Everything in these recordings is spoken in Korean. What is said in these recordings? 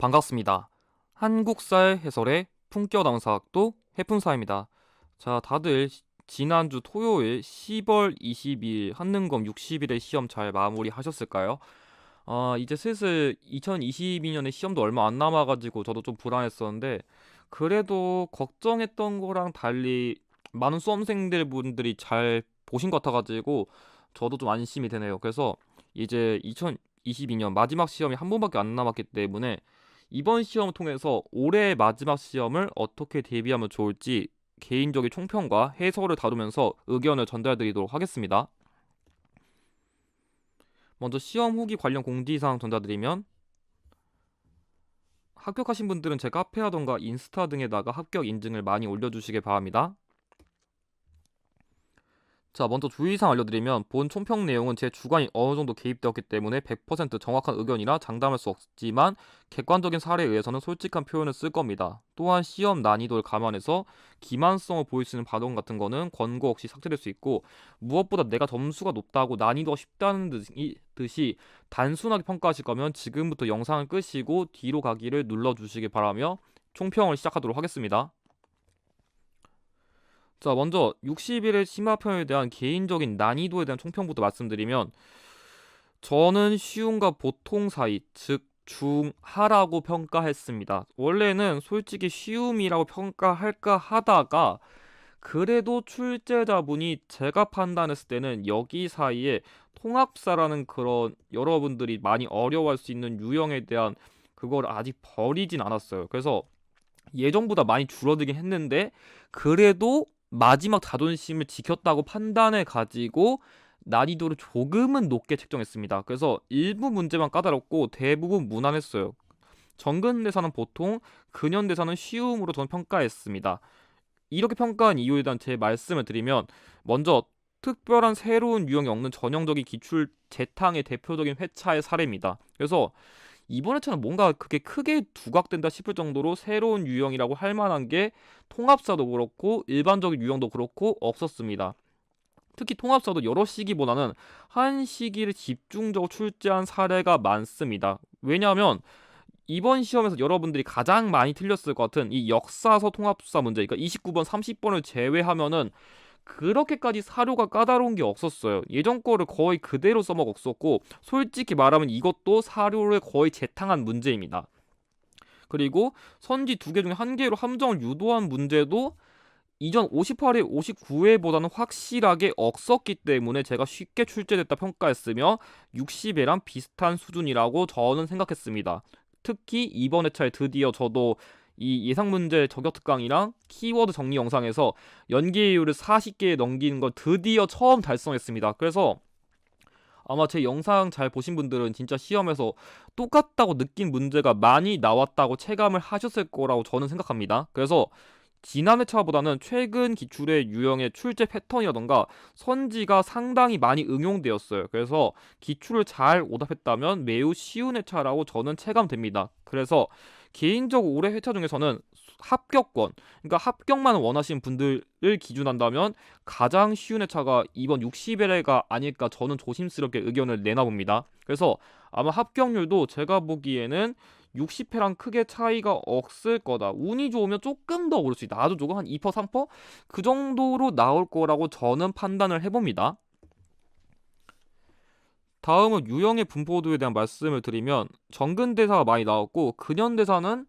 반갑습니다. 한국사의 해설의 품격 강사학도 해fun사입니다. 자, 다들 지난주 토요일 10월 22일 한능검 60일의 시험 잘 마무리하셨을까요? 이제 슬슬 2022년에 시험도 얼마 안 남아가지고 저도 좀 불안했었는데 그래도 걱정했던 거랑 달리 많은 수험생들 분들이 잘 보신 것 같아가지고 저도 좀 안심이 되네요. 그래서 이제 2022년 마지막 시험이 한 번밖에 안 남았기 때문에 이번 시험을 통해서 올해의 마지막 시험을 어떻게 대비하면 좋을지 개인적인 총평과 해설을 다루면서 의견을 전달드리도록 하겠습니다. 먼저 시험 후기 관련 공지사항 전달드리면, 합격하신 분들은 제 카페라던가 인스타 등에다가 합격 인증을 많이 올려주시길 바랍니다. 자, 먼저 주의사항 알려드리면, 본 총평 내용은 제 주관이 어느 정도 개입되었기 때문에 100% 정확한 의견이라 장담할 수 없지만 객관적인 사례에 의해서는 솔직한 표현을 쓸 겁니다. 또한 시험 난이도를 감안해서 기만성을 보일 수 있는 발언 같은 거는 권고 없이 삭제될 수 있고, 무엇보다 내가 점수가 높다고 난이도가 쉽다는 듯이 단순하게 평가하실 거면 지금부터 영상을 끄시고 뒤로 가기를 눌러주시기 바라며 총평을 시작하도록 하겠습니다. 자, 먼저 60일의 심화편에 대한 개인적인 난이도에 대한 총평부터 말씀드리면, 저는 쉬움과 보통 사이, 즉 중하라고 평가했습니다. 원래는 솔직히 쉬움이라고 평가할까 하다가 그래도 출제자분이 제가 판단했을 때는 여기 사이에 통합사라는 그런 여러분들이 많이 어려워할 수 있는 유형에 대한 그걸 아직 버리진 않았어요. 그래서 예전보다 많이 줄어들긴 했는데 그래도 마지막 자존심을 지켰다고 판단해 가지고 난이도를 조금은 높게 책정했습니다. 그래서 일부 문제만 까다롭고 대부분 무난했어요. 정근대사는 보통, 근현대사는 쉬움으로 저는 평가했습니다. 이렇게 평가한 이유에 대한 제 말씀을 드리면, 먼저 특별한 새로운 유형이 없는 전형적인 기출 재탕의 대표적인 회차의 사례입니다. 그래서 이번 회차는 뭔가 그게 크게 두각된다 싶을 정도로 새로운 유형이라고 할 만한 게 통합사도 그렇고 일반적인 유형도 그렇고 없었습니다. 특히 통합사도 여러 시기보다는 한 시기를 집중적으로 출제한 사례가 많습니다. 왜냐하면 이번 시험에서 여러분들이 가장 많이 틀렸을 것 같은 이 역사서 통합사 문제, 그러니까 29번, 30번을 제외하면은 그렇게까지 사료가 까다로운 게 없었어요. 예전 거를 거의 그대로 써먹었었고, 솔직히 말하면 이것도 사료를 거의 재탕한 문제입니다. 그리고 선지 두 개 중에 한 개로 함정을 유도한 문제도 이전 58회, 59회보다는 확실하게 없었기 때문에 제가 쉽게 출제됐다 평가했으며 60회랑 비슷한 수준이라고 저는 생각했습니다. 특히 이번 회차에 드디어 저도 이 예상 문제 저격 특강이랑 키워드 정리 영상에서 연계율을 40개에 넘기는 걸 드디어 처음 달성했습니다. 그래서 아마 제 영상 잘 보신 분들은 진짜 시험에서 똑같다고 느낀 문제가 많이 나왔다고 체감을 하셨을 거라고 저는 생각합니다. 그래서 지난 회차보다는 최근 기출의 유형의 출제 패턴이라던가 선지가 상당히 많이 응용되었어요. 그래서 기출을 잘 오답했다면 매우 쉬운 회차라고 저는 체감됩니다. 그래서 개인적으로 올해 회차 중에서는 합격권, 그러니까 합격만 원하시는 분들을 기준한다면 가장 쉬운 회차가 이번 60회가 아닐까 저는 조심스럽게 의견을 내놔봅니다. 그래서 아마 합격률도 제가 보기에는 60회랑 크게 차이가 없을 거다. 운이 좋으면 조금 더 오를 수 있다. 아주 조금 한 2%, 3%? 그 정도로 나올 거라고 저는 판단을 해봅니다. 다음은 유형의 분포도에 대한 말씀을 드리면, 정근대사가 많이 나왔고 근현대사는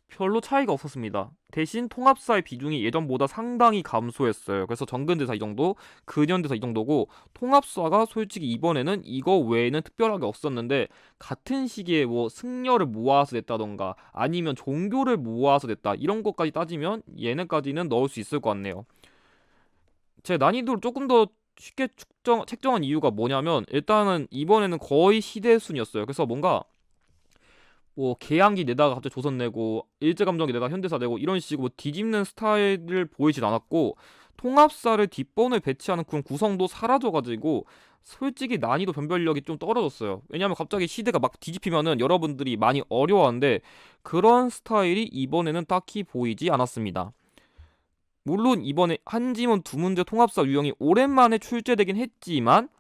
별로 차이가 없었습니다. 대신 통합사의 비중이 예전보다 상당히 감소했어요. 그래서 정근대사 이 정도, 근현대사 이 정도고, 통합사가 솔직히 이번에는 이거 외에는 특별하게 없었는데 같은 시기에 뭐 승려를 모아서 냈다던가 아니면 종교를 모아서 냈다 이런 것까지 따지면 얘네까지는 넣을 수 있을 것 같네요. 제 난이도를 조금 더 쉽게 책정한 이유가 뭐냐면, 일단은 이번에는 거의 시대순이었어요. 그래서 뭔가 뭐 개항기 내다가 갑자기 조선 내고 일제감정기 내다가 현대사 내고 이런 식으로 뒤집는 스타일을 보이진 않았고, 통합사를 뒷번호에 배치하는 그런 구성도 사라져가지고 솔직히 난이도 변별력이 좀 떨어졌어요. 왜냐하면 갑자기 시대가 막 뒤집히면은 여러분들이 많이 어려워하는데 그런 스타일이 이번에는 딱히 보이지 않았습니다. 물론 이번에 한지문 두 문제 통합사 유형이 오랜만에 출제되긴 했지만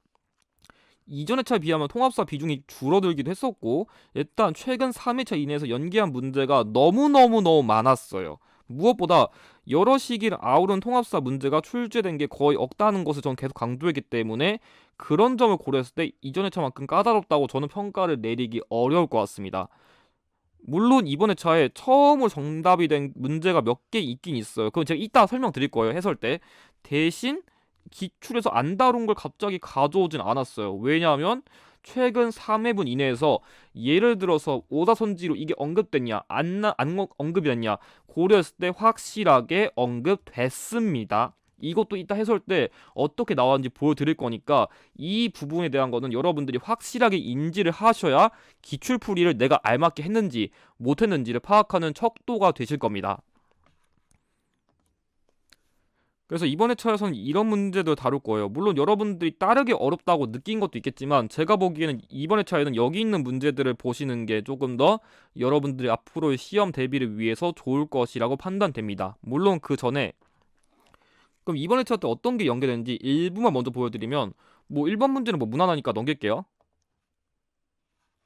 이전 회차에 비하면 통합사 비중이 줄어들기도 했었고, 일단 최근 3회차 이내에서 연계한 문제가 너무너무너무 많았어요. 무엇보다 여러 시기를 아우른 통합사 문제가 출제된 게 거의 없다는 것을 저는 계속 강조했기 때문에 그런 점을 고려했을 때 이전 회차만큼 까다롭다고 저는 평가를 내리기 어려울 것 같습니다. 물론 이번 회차에 처음으로 정답이 된 문제가 몇 개 있긴 있어요. 그건 제가 이따 설명드릴 거예요, 해설 때. 대신 기출에서 안 다룬 걸 갑자기 가져오진 않았어요. 왜냐하면 최근 3회분 이내에서 예를 들어서 오다선지로 이게 언급됐냐 안 언급이 됐냐 고려했을 때 확실하게 언급됐습니다. 이것도 이따 해설 때 어떻게 나왔는지 보여드릴 거니까 이 부분에 대한 거는 여러분들이 확실하게 인지를 하셔야 기출풀이를 내가 알맞게 했는지 못했는지를 파악하는 척도가 되실 겁니다. 그래서 이번 회차에서는 이런 문제도 다룰 거예요. 물론 여러분들이 따르기 어렵다고 느낀 것도 있겠지만 제가 보기에는 이번 회차에는 여기 있는 문제들을 보시는 게 조금 더 여러분들이 앞으로의 시험 대비를 위해서 좋을 것이라고 판단됩니다. 물론 그 전에 그럼 이번 회차 때 어떤 게 연계되는지 일부만 먼저 보여드리면, 뭐 1번 문제는 뭐 무난하니까 넘길게요.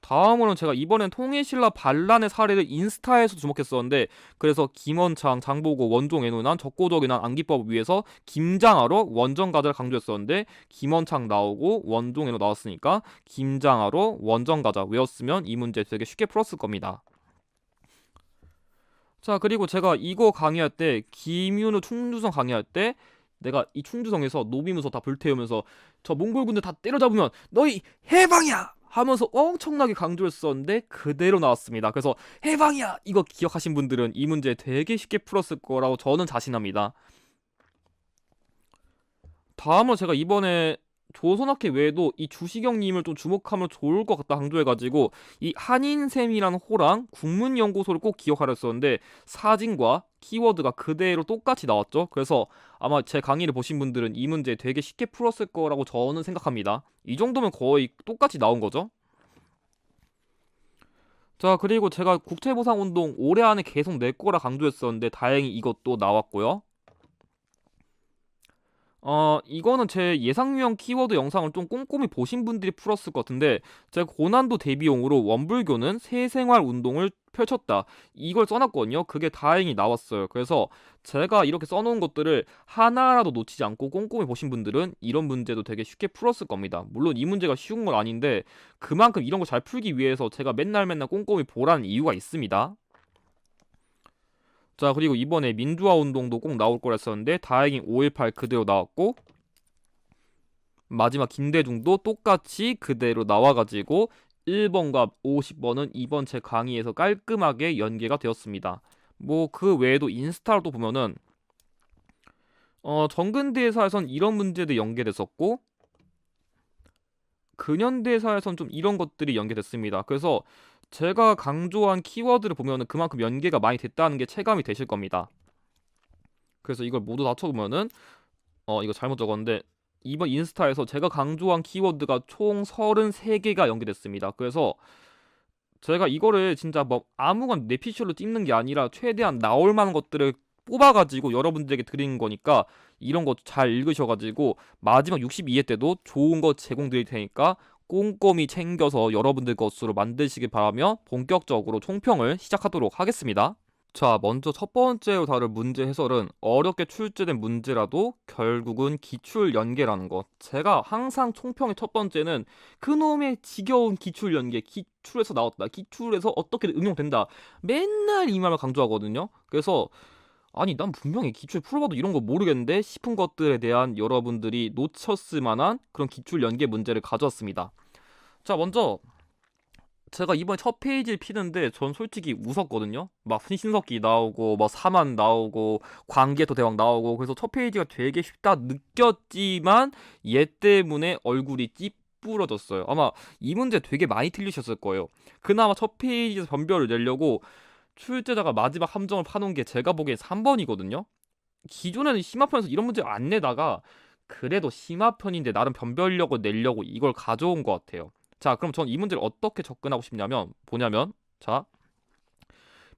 다음으로는 제가 이번엔 통일신라 반란의 사례를 인스타에서 주목했었는데, 그래서 김원창, 장보고, 원종애노난, 적고적인한 암기법을 위해서 김장하로 원전가자를 강조했었는데, 김원창 나오고 원종애노 나왔으니까 김장하로 원전가자 외웠으면 이 문제 되게 쉽게 풀었을 겁니다. 자, 그리고 제가 이거 강의할 때, 김윤우 충주성 강의할 때 내가 이 충주성에서 노비문서 다 불태우면서 저 몽골 군대 다 때려잡으면 너희 해방이야 하면서 엄청나게 강조했었는데 그대로 나왔습니다. 그래서 해방이야 이거 기억하신 분들은 이 문제 되게 쉽게 풀었을 거라고 저는 자신합니다. 다음으로 제가 이번에 조선학회 외에도 이 주시경님을 좀 주목하면 좋을 것 같다 강조해가지고 이 한인샘이라는 호랑 국문연구소를 꼭 기억하려 했었는데 사진과 키워드가 그대로 똑같이 나왔죠. 그래서 아마 제 강의를 보신 분들은 이 문제 되게 쉽게 풀었을 거라고 저는 생각합니다. 이 정도면 거의 똑같이 나온 거죠. 자, 그리고 제가 국채보상운동 올해 안에 계속 낼 거라 강조했었는데 다행히 이것도 나왔고요. 이거는 제 예상 유형 키워드 영상을 좀 꼼꼼히 보신 분들이 풀었을 것 같은데, 제가 고난도 대비용으로 원불교는 새생활 운동을 펼쳤다 이걸 써놨거든요. 그게 다행히 나왔어요. 그래서 제가 이렇게 써놓은 것들을 하나라도 놓치지 않고 꼼꼼히 보신 분들은 이런 문제도 되게 쉽게 풀었을 겁니다. 물론 이 문제가 쉬운 건 아닌데 그만큼 이런 거 잘 풀기 위해서 제가 맨날 꼼꼼히 보라는 이유가 있습니다. 자, 그리고 이번에 민주화 운동도 꼭 나올 거라 했었는데 다행히 5.18 그대로 나왔고, 마지막 김대중도 똑같이 그대로 나와가지고 1번과 50번은 이번 제 강의에서 깔끔하게 연계가 되었습니다. 뭐 그 외에도 인스타로 보면은 정근대사에선 이런 문제도 연계됐었고 근현대사에선 좀 이런 것들이 연계됐습니다. 그래서 제가 강조한 키워드를 보면은 그만큼 연계가 많이 됐다는 게 체감이 되실 겁니다. 그래서 이걸 모두 다 쳐보면은 이거 잘못 적었는데 이번 인스타에서 제가 강조한 키워드가 총 33개가 연계됐습니다. 그래서 제가 이거를 진짜 뭐 아무거나 내 피셜로 찍는 게 아니라 최대한 나올 만한 것들을 뽑아가지고 여러분들에게 드리는 거니까 이런 거 잘 읽으셔가지고 마지막 62회 때도 좋은 거 제공드릴 테니까 꼼꼼히 챙겨서 여러분들 것으로 만드시길 바라며 본격적으로 총평을 시작하도록 하겠습니다. 자, 먼저 첫 번째로 다룰 문제 해설은 어렵게 출제된 문제라도 결국은 기출 연계라는 것. 제가 항상 총평의 첫 번째는 그놈의 지겨운 기출 연계, 기출에서 나왔다, 기출에서 어떻게 응용된다. 맨날 이 말을 강조하거든요. 그래서 아니 난 분명히 기출 풀어봐도 이런 거 모르겠는데 싶은 것들에 대한 여러분들이 놓쳤을 만한 그런 기출 연계 문제를 가져왔습니다. 자, 먼저 제가 이번에 첫 페이지를 피는데 전 솔직히 웃었거든요. 막 신석기 나오고 막 사만 나오고 광개토 대왕 나오고 그래서 첫 페이지가 되게 쉽다 느꼈지만 얘 때문에 얼굴이 찌푸러졌어요. 아마 이 문제 되게 많이 틀리셨을 거예요. 그나마 첫 페이지에서 변별을 내려고 출제자가 마지막 함정을 파놓은 게 제가 보기엔 3번이거든요. 기존에는 심화편에서 이런 문제 안 내다가 그래도 심화편인데 나름 변별력을 내려고 이걸 가져온 것 같아요. 자, 그럼 전 이 문제를 어떻게 접근하고 싶냐면 뭐냐면, 자,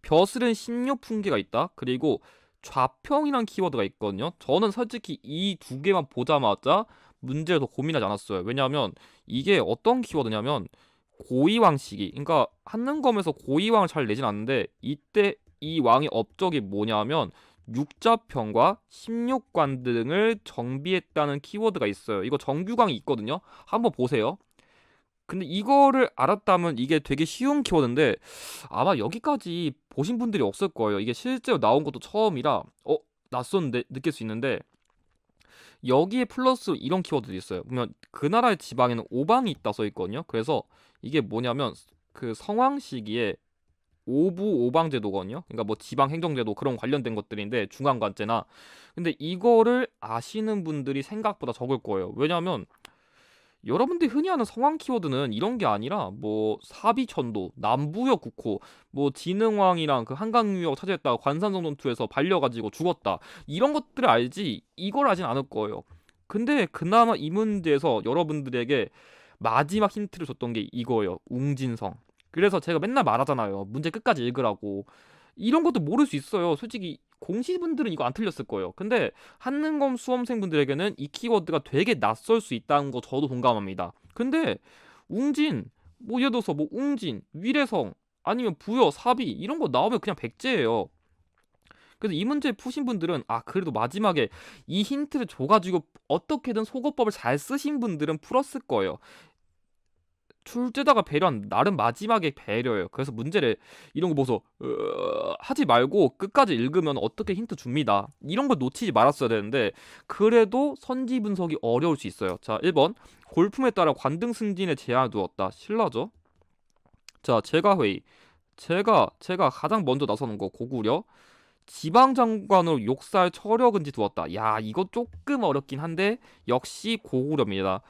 벼슬은 신묘풍계가 있다. 그리고 좌평이란 키워드가 있거든요. 저는 솔직히 이 두 개만 보자마자 문제를 더 고민하지 않았어요. 왜냐하면 이게 어떤 키워드냐면 고이왕 시기. 그러니까 한능검에서 고이왕을 잘 내진 않는데 이때 이 왕의 업적이 뭐냐면 육자평과 십육관 등을 정비했다는 키워드가 있어요. 이거 정규강이 있거든요. 한번 보세요. 근데 이거를 알았다면 이게 되게 쉬운 키워드인데 아마 여기까지 보신 분들이 없을 거예요. 이게 실제로 나온 것도 처음이라 낯선데 느낄 수 있는데 여기에 플러스 이런 키워드도 있어요. 보면 그 나라의 지방에는 오방이 있다 써 있거든요. 그래서 이게 뭐냐면 그 성왕 시기에 오부 오방제도거든요. 그러니까 뭐 지방 행정제도 그런 관련된 것들인데 중앙관제나 근데 이거를 아시는 분들이 생각보다 적을 거예요. 왜냐하면 여러분들이 흔히 아는 성황 키워드는 이런 게 아니라 뭐 사비천도, 남부역 국호, 뭐 진흥왕이랑 그 한강유역 차지했다가 관산성 전투에서 발려가지고 죽었다 이런 것들을 알지 이걸 알진 않을 거예요. 근데 그나마 이 문제에서 여러분들에게 마지막 힌트를 줬던 게 이거예요. 웅진성. 그래서 제가 맨날 말하잖아요. 문제 끝까지 읽으라고. 이런 것도 모를 수 있어요. 솔직히 공시분들은 이거 안 틀렸을 거예요. 근데 한능검 수험생분들에게는 이 키워드가 되게 낯설 수 있다는 거 저도 동감합니다. 근데 웅진, 뭐 예를 들어서 뭐 웅진, 위례성, 아니면 부여, 사비 이런 거 나오면 그냥 백제예요. 그래서 이 문제 푸신 분들은 그래도 마지막에 이 힌트를 줘가지고 어떻게든 속어법을 잘 쓰신 분들은 풀었을 거예요. 출제자가 배려한 나름 마지막에 배려예요. 그래서 문제를 이런 거 보소 하지 말고 끝까지 읽으면 어떻게 힌트 줍니다. 이런 걸 놓치지 말았어야 되는데 그래도 선지 분석이 어려울 수 있어요. 자, 1번 골품에 따라 관등 승진에 제한을 두었다. 신라죠. 자, 제가회의. 제가 가장 먼저 나서는 거 고구려. 지방장관으로 욕살 처력은지 두었다. 야, 이거 조금 어렵긴 한데 역시 고구려입니다.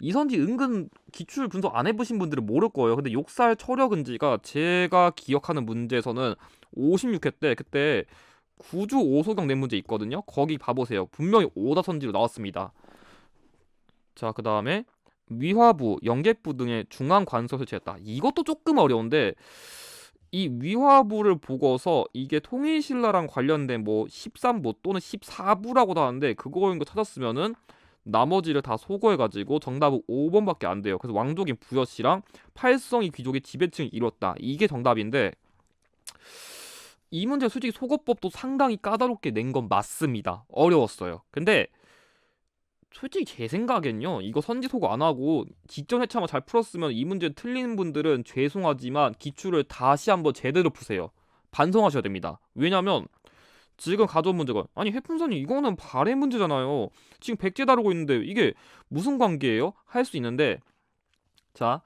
이선지 은근 기출 분석 안 해보신 분들은 모를 거예요. 근데 욕살 처력은지가 제가 기억하는 문제에서는 56회 때 그때 구주 오소경 낸 문제 있거든요. 거기 봐보세요. 분명히 오다선지로 나왔습니다. 자, 그 다음에 위화부, 영계부 등의 중앙 관서 설치했다. 이것도 조금 어려운데 이 위화부를 보고서 이게 통일신라랑 관련된 뭐 13부 또는 14부라고도 하는데 그거인 거 찾았으면은 나머지를 다 소거해가지고 정답은 5번밖에 안 돼요. 그래서 왕족인 부여씨랑 팔성이 귀족의 지배층을 이뤘다. 이게 정답인데 이 문제 솔직히 소거법도 상당히 까다롭게 낸 건 맞습니다. 어려웠어요. 근데 솔직히 제 생각엔요. 이거 선지 소거 안 하고 직전 회차만 잘 풀었으면 이 문제 틀린 분들은 죄송하지만 기출을 다시 한번 제대로 푸세요. 반성하셔야 됩니다. 왜냐면 지금 가져온 문제가 아니 해풍선이 이거는 발해 문제잖아요. 지금 백제 다루고 있는데 이게 무슨 관계예요? 할 수 있는데 자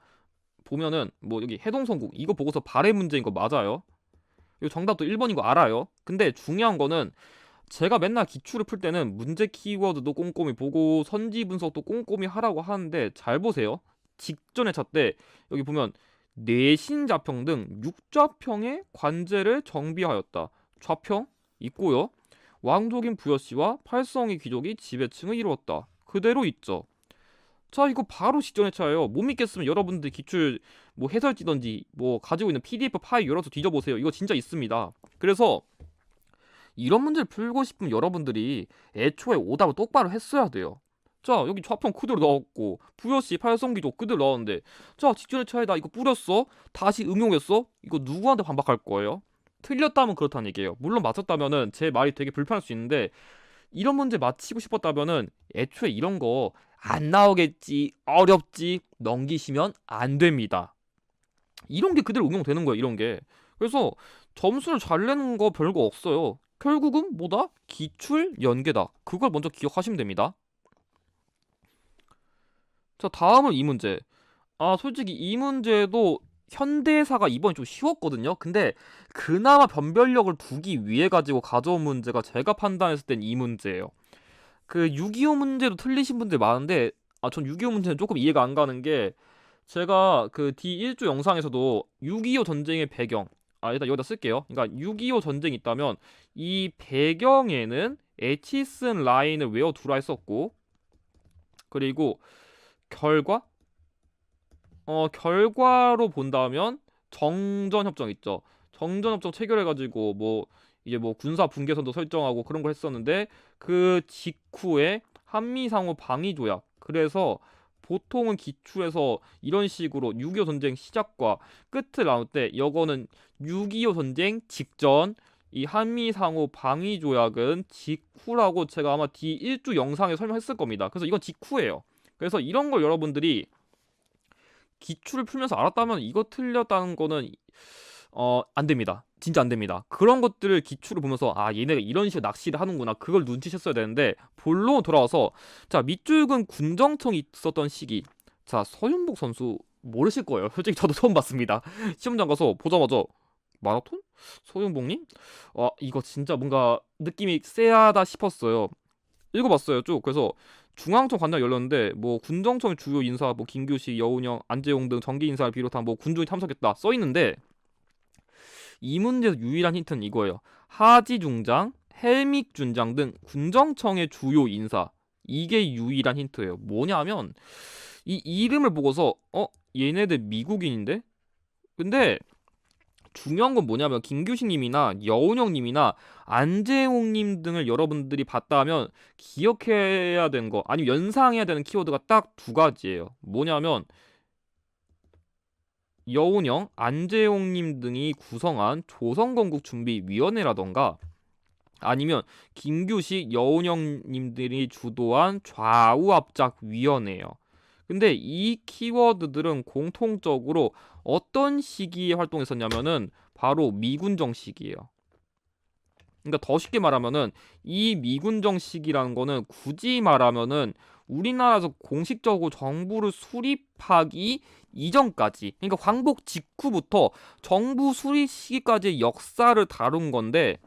보면은 뭐 여기 해동성국 이거 보고서 발해 문제인 거 맞아요. 이거 정답도 1번인 거 알아요. 근데 중요한 거는 제가 맨날 기출을 풀 때는 문제 키워드도 꼼꼼히 보고 선지 분석도 꼼꼼히 하라고 하는데 잘 보세요. 직전에 찼대 여기 보면 내신자평 등 육좌평의 관제를 정비하였다. 좌평 있고요. 왕족인 부여씨와 팔성의 귀족이 지배층을 이루었다. 그대로 있죠. 자, 이거 바로 직전에 차예요. 못 믿겠으면 여러분들 기출 뭐 해설지던지 뭐 가지고 있는 PDF 파일 열어서 뒤져보세요. 이거 진짜 있습니다. 그래서 이런 문제를 풀고 싶으면 여러분들이 애초에 오답을 똑바로 했어야 돼요. 자, 여기 좌평 그대로 넣었고 부여씨 팔성귀족 그대로 넣었는데 자, 직전의 차이다 이거 뿌렸어? 다시 응용했어? 이거 누구한테 반박할 거예요? 틀렸다면 그렇다는 얘기예요. 물론 맞췄다면은 제 말이 되게 불편할 수 있는데 이런 문제 맞히고 싶었다면은 애초에 이런 거 안 나오겠지 어렵지 넘기시면 안 됩니다. 이런 게 그대로 응용되는 거예요. 이런 게. 그래서 점수를 잘 내는 거 별거 없어요. 결국은 뭐다? 기출 연계다. 그걸 먼저 기억하시면 됩니다. 자, 다음은 이 문제. 솔직히 이 문제도 현대사가 이번에 좀 쉬웠거든요. 근데 그나마 변별력을 두기 위해 가지고 가져온 문제가 제가 판단했을 땐 이 문제예요. 그 6.25 문제도 틀리신 분들 많은데 전 6.25 문제는 조금 이해가 안 가는 게 제가 그 D1조 영상에서도 6.25 전쟁의 배경 일단 여기다 쓸게요. 그러니까 6.25 전쟁이 있다면 이 배경에는 에치슨 라인을 외워두라 했었고 그리고 결과 결과로 본다면 정전협정 있죠. 정전협정 체결해가지고 뭐 이제 뭐 군사 분계선도 설정하고 그런 걸 했었는데 그 직후에 한미상호 방위조약 그래서 보통은 기출에서 이런 식으로 6.25 전쟁 시작과 끝을 나눌 때 이거는 6.25 전쟁 직전, 이 한미 상호 방위 조약은 직후라고 제가 아마 뒤 1주 영상에 설명했을 겁니다. 그래서 이건 직후예요. 그래서 이런 걸 여러분들이 기출을 풀면서 알았다면 이거 틀렸다는 거는 안 됩니다. 진짜 안 됩니다. 그런 것들을 기출을 보면서 아 얘네가 이런 식으로 낚시를 하는구나 그걸 눈치챘어야 되는데 본론 돌아와서 자 밑줄근 군정청이 있었던 시기 자 서윤복 선수 모르실 거예요. 솔직히 저도 처음 봤습니다. 시험장 가서 보자마자 마라톤? 서윤복님? 이거 진짜 뭔가 느낌이 쎄하다 싶었어요. 읽어봤어요 쭉. 그래서 중앙청 관장 열렸는데 뭐 군정청 주요 인사 뭐 김규식, 여운형, 안재홍 등 정기 인사를 비롯한 뭐 군중이 참석했다 써 있는데 이 문제에서 유일한 힌트는 이거예요. 하지 중장, 헬믹 준장 등 군정청의 주요 인사. 이게 유일한 힌트예요. 뭐냐면 이 이름을 보고서 얘네들 미국인인데? 근데 중요한 건 뭐냐면 김규식님이나 여운형님이나 안재홍님 등을 여러분들이 봤다 하면 기억해야 되는 거 아니면 연상해야 되는 키워드가 딱 두 가지예요. 뭐냐면 여운형, 안재홍님 등이 구성한 조선건국준비위원회라던가 아니면 김규식, 여운형님들이 주도한 좌우압작위원회예요. 근데 이 키워드들은 공통적으로 어떤 시기에 활동했었냐면은 바로 미군정 시기예요. 그러니까 더 쉽게 말하면은 이 미군정 시기라는 거는 굳이 말하면은 우리나라에서 공식적으로 정부를 수립하기 이전까지 그러니까 광복 직후부터 정부 수립 시기까지의 역사를 다룬 건데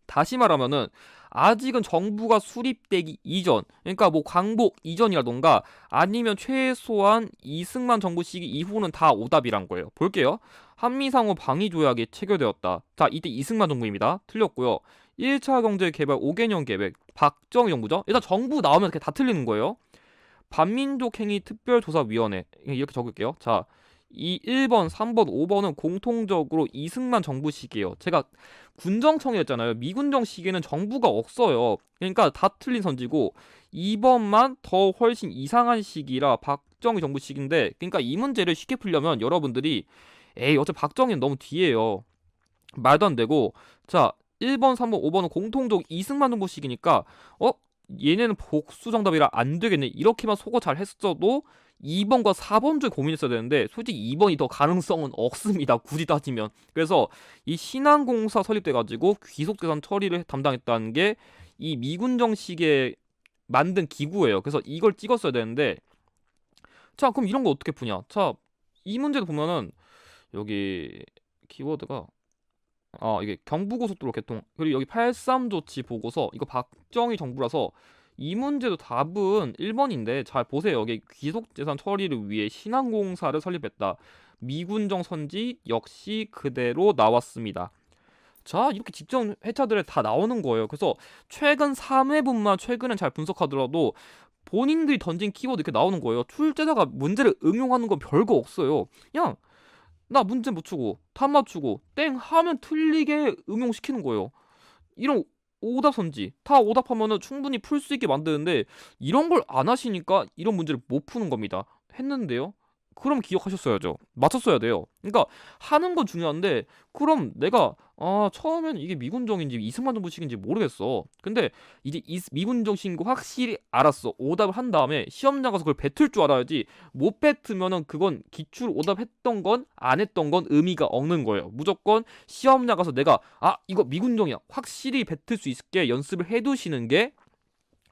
다시 말하면은 아직은 정부가 수립되기 이전 그러니까 뭐 광복 이전이라던가 아니면 최소한 이승만 정부 시기 이후는 다 오답이란 거예요. 볼게요. 한미상호 방위조약이 체결되었다. 자 이때 이승만 정부입니다. 틀렸고요. 1차 경제개발 5개년 계획 박정희 정부죠. 일단 정부 나오면 이렇게 다 틀리는 거예요. 반민족행위 특별조사위원회 이렇게 적을게요. 자, 이 1번, 3번, 5번은 공통적으로 이승만 정부 시기예요. 제가 군정청이었잖아요. 미군정 시기에는 정부가 없어요. 그러니까 다 틀린 선지고 2번만 더 훨씬 이상한 시기라 박정희 정부 시기인데 그러니까 이 문제를 쉽게 풀려면 여러분들이 에이 어차피 박정희는 너무 뒤에요. 말도 안 되고 자 1번, 3번, 5번은 공통적으로 이승만 정부 시기니까 얘네는 복수 정답이라 안 되겠네. 이렇게만 속어 잘 했어도 2번과 4번 중에 고민했어야 되는데 솔직히 2번이 더 가능성은 없습니다. 굳이 따지면. 그래서 이 신한공사 설립돼 가지고 귀속재산 처리를 담당했다는 게 이 미군정 시기에 만든 기구예요. 그래서 이걸 찍었어야 되는데 자, 그럼 이런 거 어떻게 푸냐? 자, 이 문제도 보면은 여기 키워드가 이게 경부고속도로 개통 그리고 여기 83 조치 보고서 이거 박정희 정부라서 이 문제도 답은 1번인데 잘 보세요. 여기 귀속재산 처리를 위해 신한공사를 설립했다. 미군정 선지 역시 그대로 나왔습니다. 자 이렇게 직전 회차들에 다 나오는 거예요. 그래서 최근 3회분만 최근엔 잘 분석하더라도 본인들이 던진 키워드 이렇게 나오는 거예요. 출제자가 문제를 응용하는 건 별거 없어요. 그냥 나 문제 못 추고 답 맞추고 땡 하면 틀리게 응용시키는 거예요. 이런 오답 선지 다 오답하면은 충분히 풀 수 있게 만드는데 이런 걸 안 하시니까 이런 문제를 못 푸는 겁니다. 했는데요. 그럼 기억하셨어야죠. 맞췄어야 돼요. 그러니까 하는 건 중요한데 그럼 내가 처음엔 이게 미군정인지 이승만 정부식인지 모르겠어. 근데 이제 미군정식인 거 확실히 알았어. 오답을 한 다음에 시험장 가서 그걸 뱉을 줄 알아야지. 못 뱉으면은 그건 기출 오답했던 건 안 했던 건 의미가 없는 거예요. 무조건 시험장 가서 내가 이거 미군정이야 확실히 뱉을 수 있게 연습을 해두시는 게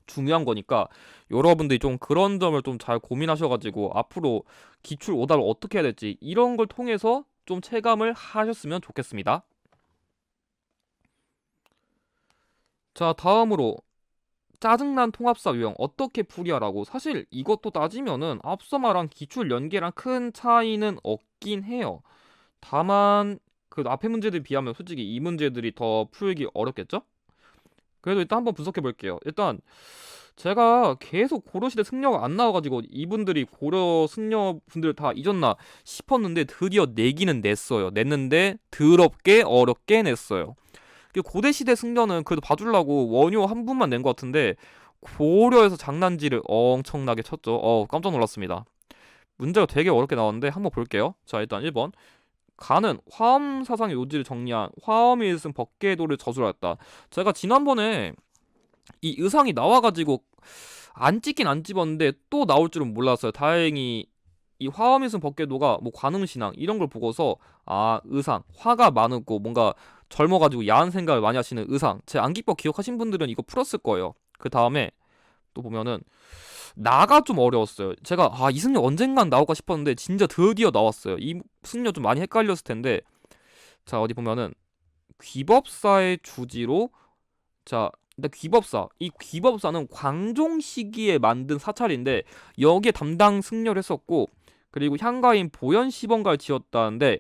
중요한 거니까 여러분들이 좀 그런 점을 좀 잘 고민하셔가지고 앞으로 기출 오답을 어떻게 해야 될지 이런 걸 통해서 좀 체감을 하셨으면 좋겠습니다. 자 다음으로 짜증난 통합사 유형 어떻게 풀이하라고. 사실 이것도 따지면은 앞서 말한 기출 연계랑 큰 차이는 없긴 해요. 다만 그 앞에 문제들 비하면 솔직히 이 문제들이 더 풀기 어렵겠죠? 그래도 일단 한번 분석해 볼게요. 일단 제가 계속 고려시대 승려가 안 나와가지고 이분들이 고려 승려 분들 다 잊었나 싶었는데 드디어 내기는 냈어요. 냈는데 더럽게 어렵게 냈어요. 고대시대 승려는 그래도 봐주려고 원효 한 분만 낸 것 같은데 고려에서 장난질을 엄청나게 쳤죠. 깜짝 놀랐습니다. 문제가 되게 어렵게 나왔는데 한번 볼게요. 자, 일단 1번. 가는 화엄 사상의 요지를 정리한 화엄이 있은 법계도를 저술하였다. 제가 지난번에 이 의상이 나와가지고 안 찍긴 안 집었는데 또 나올 줄은 몰랐어요. 다행히 이 화엄이 있은 법계도가 뭐 관음신앙 이런 걸 보고서 의상 화가 많고 뭔가 젊어가지고 야한 생각을 많이 하시는 의상, 제 암기법 기억하신 분들은 이거 풀었을 거예요. 그 다음에 또 보면은 나가 좀 어려웠어요. 제가 이 승려 언젠간 나올까 싶었는데 진짜 드디어 나왔어요. 이 승려 좀 많이 헷갈렸을 텐데, 자 어디 보면은 귀법사의 주지로, 자 일단 귀법사, 이 귀법사는 광종 시기에 만든 사찰인데 여기에 담당 승려를 했었고, 그리고 향가인 보현 시범가를 지었다는데